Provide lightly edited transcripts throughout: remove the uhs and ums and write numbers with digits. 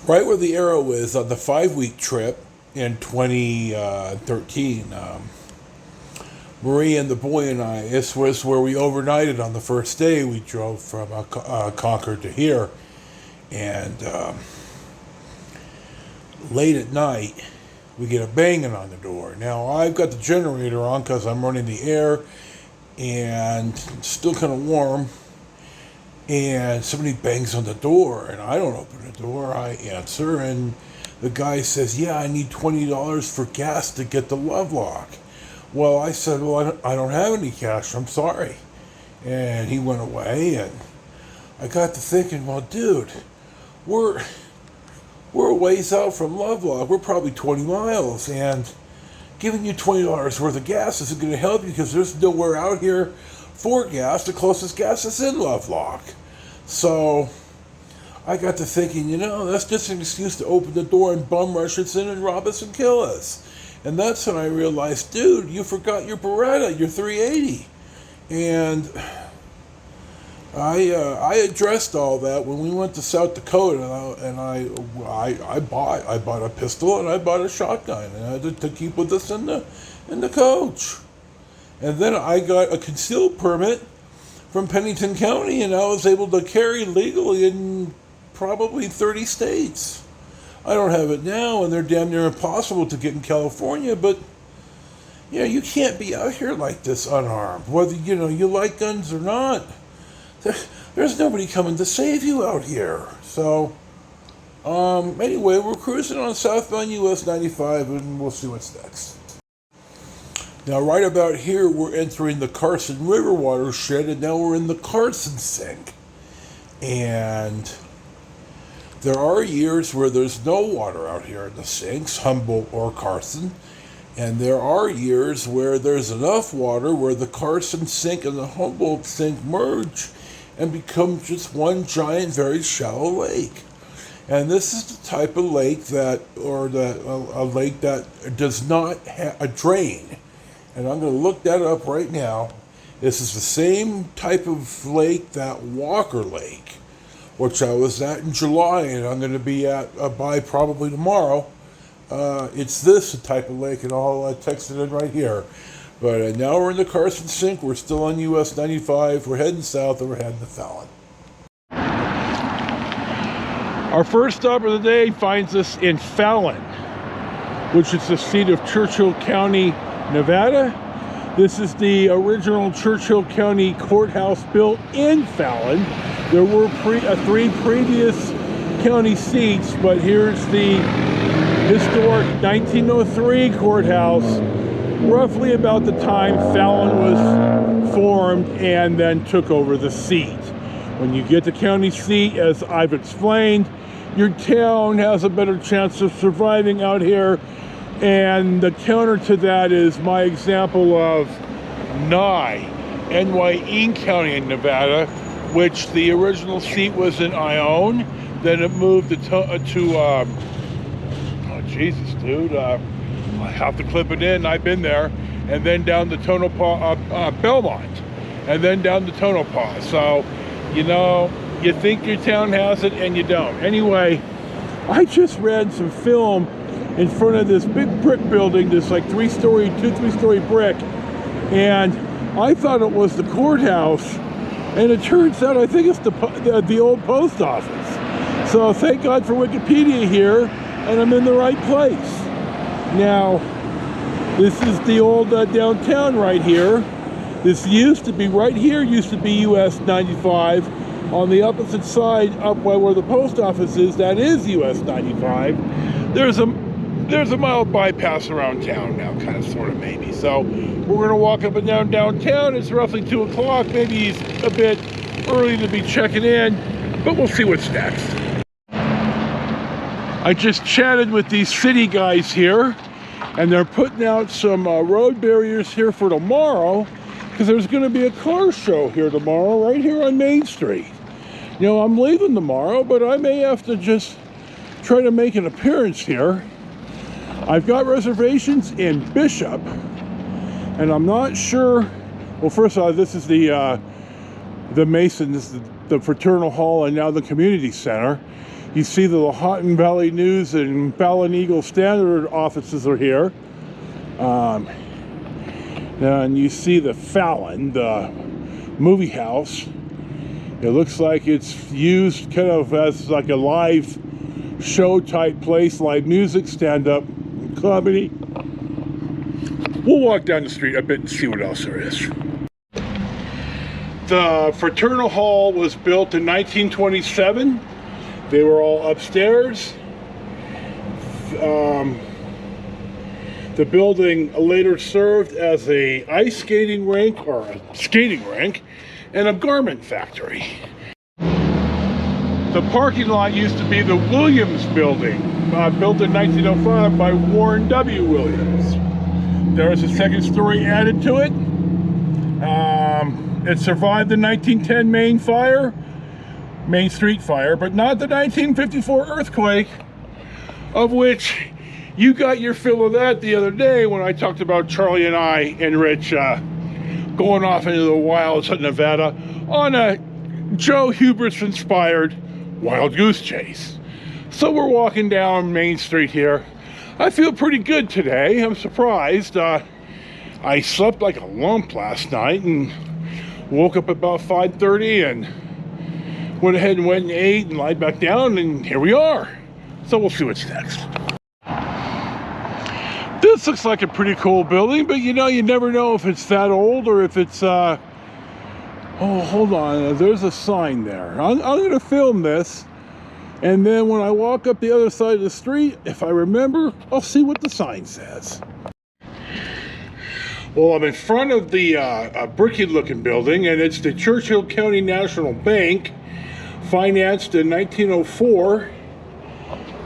Right where the arrow is on the 5-week trip in 2013, Marie and the boy and I, this was where we overnighted on the first day. We drove from Concord to here. And late at night, we get a banging on the door. Now, I've got the generator on because I'm running the air and it's still kind of warm. And somebody bangs on the door, and I don't open the door. I answer, and the guy says, yeah, I need $20 for gas to get the Lovelock. Well, I said, well, I don't have any cash. I'm sorry. And he went away, and I got to thinking, well, dude, we're a ways out from Lovelock. We're probably 20 miles, and giving you $20 worth of gas isn't going to help you because there's nowhere out here for gas. The closest gas is in Lovelock. So I got to thinking, that's just an excuse to open the door and bum rush us in and rob us and kill us. And that's when I realized, dude, you forgot your Beretta, your 380. And I addressed all that when we went to South Dakota, and I bought a pistol and I bought a shotgun, and I had to keep with us in the coach. And then I got a concealed permit from Pennington County, and I was able to carry legally in probably 30 states. I don't have it now, and they're damn near impossible to get in California, but you can't be out here like this unarmed, whether you like guns or not. There's nobody coming to save you out here. So anyway, we're cruising on southbound US 95, and we'll see what's next. Now, right about here, we're entering the Carson River watershed, and now we're in the Carson Sink. And there are years where there's no water out here in the sinks, Humboldt or Carson. And there are years where there's enough water where the Carson Sink and the Humboldt Sink merge and become just one giant, very shallow lake. And this is the type of lake a lake that does not have a drain. And I'm going to look that up right now. This is the same type of lake that Walker Lake, which I was at in July, and I'm going to be by probably tomorrow. It's this type of lake, and I'll text it in right here. But now we're in the Carson Sink. We're still on US 95. We're heading south, and we're heading to Fallon. Our first stop of the day finds us in Fallon, which is the seat of Churchill County, Nevada. This is the original Churchill County courthouse built in Fallon. There were 3 previous county seats, but here's the historic 1903 courthouse, roughly about the time Fallon was formed and then took over the seat. When you get the county seat, as I've explained, your town has a better chance of surviving out here. And the counter to that is my example of NY County in Nevada, which the original seat was in Ione. Then it moved oh Jesus, dude, I have to clip it in. I've been there, and then down to Tonopah, Belmont, and then down to Tonopah. So, you think your town has it, and you don't. Anyway, I just read some film in front of this big brick building, this like 3-story brick, and I thought it was the courthouse, and it turns out I think it's the old post office. So thank God for Wikipedia here, and I'm in the right place. Now, this is the old downtown right here. This used to be US 95. On the opposite side, up by where the post office is, that is US 95. There's a mild bypass around town now, kind of, sort of, maybe. So we're going to walk up and down downtown. It's roughly 2 o'clock. Maybe it's a bit early to be checking in, but we'll see what's next. I just chatted with these city guys here, and they're putting out some road barriers here for tomorrow, because there's going to be a car show here tomorrow, right here on Main Street. I'm leaving tomorrow, but I may have to just try to make an appearance here. I've got reservations in Bishop, and I'm not sure. Well, first of all, this is the Mason, this is the Fraternal Hall, and now the Community Center. You see the Lahontan Valley News and Fallon Eagle Standard offices are here. And you see the Fallon, the movie house. It looks like it's used kind of as like a live show type place, live music, stand-up comedy. We'll walk down the street a bit and see what else there is. The fraternal hall was built in 1927. They were all upstairs. The building later served as a ice skating rink, or a skating rink, and a garment factory. The parking lot used to be the Williams building, built in 1905 by Warren W. Williams. There was a second story added to it. It survived the 1910 Main Street fire, but not the 1954 earthquake, of which you got your fill of that the other day when I talked about Charlie and I and Rich going off into the wilds of Nevada on a Joe Hubris-inspired wild goose chase. So we're walking down Main Street here. I feel pretty good today. I'm surprised. I slept like a lump last night and woke up about 5:30 and went ahead and went and ate and lied back down, and here we are. So we'll see what's next. This looks like a pretty cool building, but you know, you never know if it's that old or if it's oh, hold on, there's a sign there. I'm gonna film this, and then when I walk up the other side of the street, if I remember, I'll see what the sign says. Well, I'm in front of the bricky looking building, and it's the Churchill County National Bank, financed in 1904.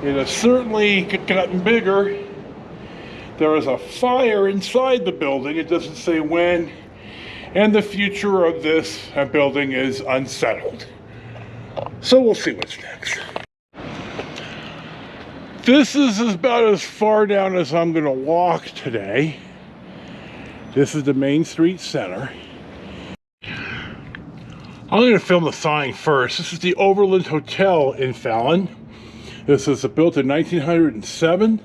It has certainly gotten bigger. There is a fire inside the building. It doesn't say when, and the future of this building is unsettled. So we'll see what's next. This is about as far down as I'm going to walk today. This is the Main Street Center. I'm going to film the sign first. This is the Overland Hotel in Fallon. This was built in 1907.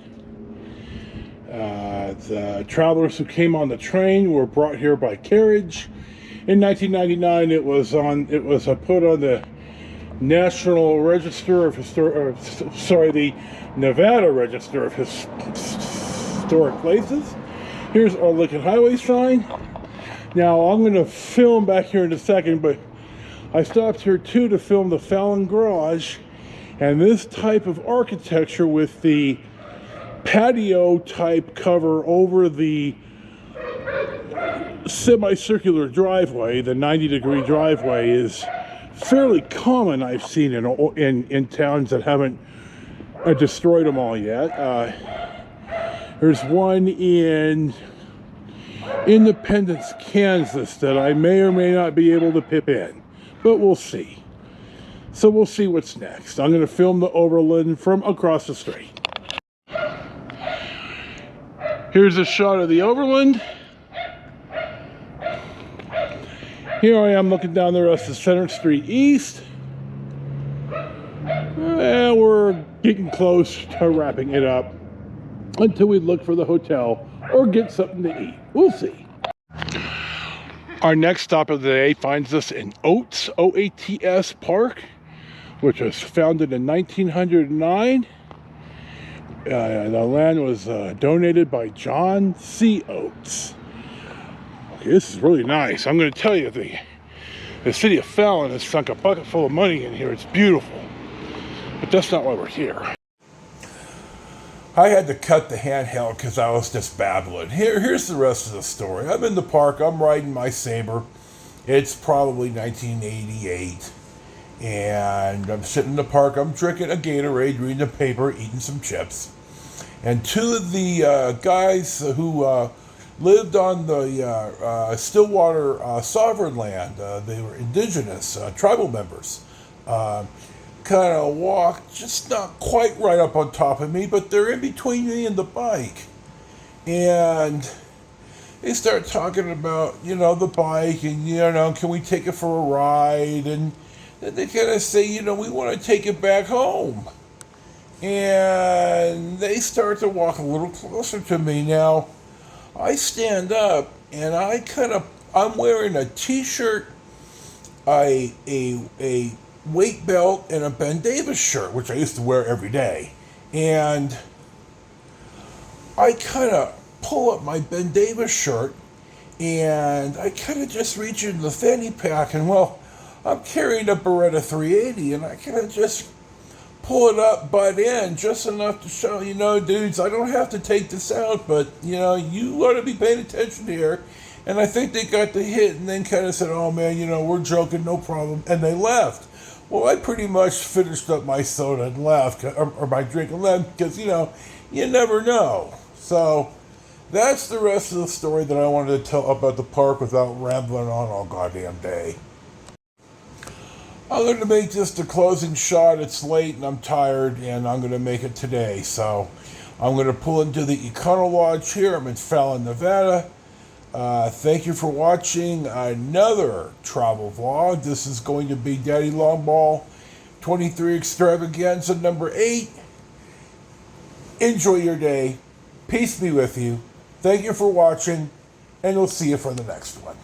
The travelers who came on the train were brought here by carriage. In 1999, it was put on the National Register of the Nevada Register of Historic Places. Here's our Lincoln Highway sign. Now I'm going to film back here in a second, but I stopped here too to film the Fallon Garage, and this type of architecture with the patio type cover over the semicircular driveway, the 90-degree driveway, is fairly common. I've seen in towns that haven't destroyed them all yet. There's one in Independence, Kansas that I may or may not be able to pip in, but we'll see. So we'll see what's next. I'm going to film the Overland from across the street. Here's a shot of the Overland. Here I am looking down the rest of Center Street East. And we're getting close to wrapping it up until we look for the hotel or get something to eat. We'll see. Our next stop of the day finds us in Oates, O-A-T-S Park, which was founded in 1909. The land was donated by John C. Oates. Okay, this is really nice. I'm going to tell you, the city of Fallon has sunk a bucket full of money in here. It's beautiful. But that's not why we're here. I had to cut the handheld because I was just babbling. Here's the rest of the story. I'm in the park. I'm riding my Sabre. It's probably 1988. And I'm sitting in the park. I'm drinking a Gatorade, reading the paper, eating some chips. And two of the guys who lived on the Stillwater sovereign land, they were indigenous, tribal members, kind of walked just not quite right up on top of me, but they're in between me and the bike. And they start talking about, the bike and, can we take it for a ride? And And they kind of say, you know, we want to take it back home. And they start to walk a little closer to me. Now, I stand up and I'm wearing a t-shirt, a weight belt, and a Ben Davis shirt, which I used to wear every day. And I kind of pull up my Ben Davis shirt and I kind of just reach into the fanny pack, and well, I'm carrying a Beretta 380, and I kind of just pull it up, butt in, just enough to show, you know, dudes, I don't have to take this out, but, you know, you ought to be paying attention here. And I think they got the hit and then kind of said, oh man, you know, we're joking, no problem, and they left. Well, I pretty much finished up my soda and left, or my drink and left, because, you know, you never know. So that's the rest of the story that I wanted to tell about the park without rambling on all goddamn day. I'm going to make this the closing shot. It's late and I'm tired, and I'm going to make it today. So I'm going to pull into the Econo Lodge here. I'm in Fallon, Nevada. Thank you for watching another travel vlog. This is going to be Daddy Longball 23 Extravaganza number 8. Enjoy your day. Peace be with you. Thank you for watching, and we'll see you for the next one.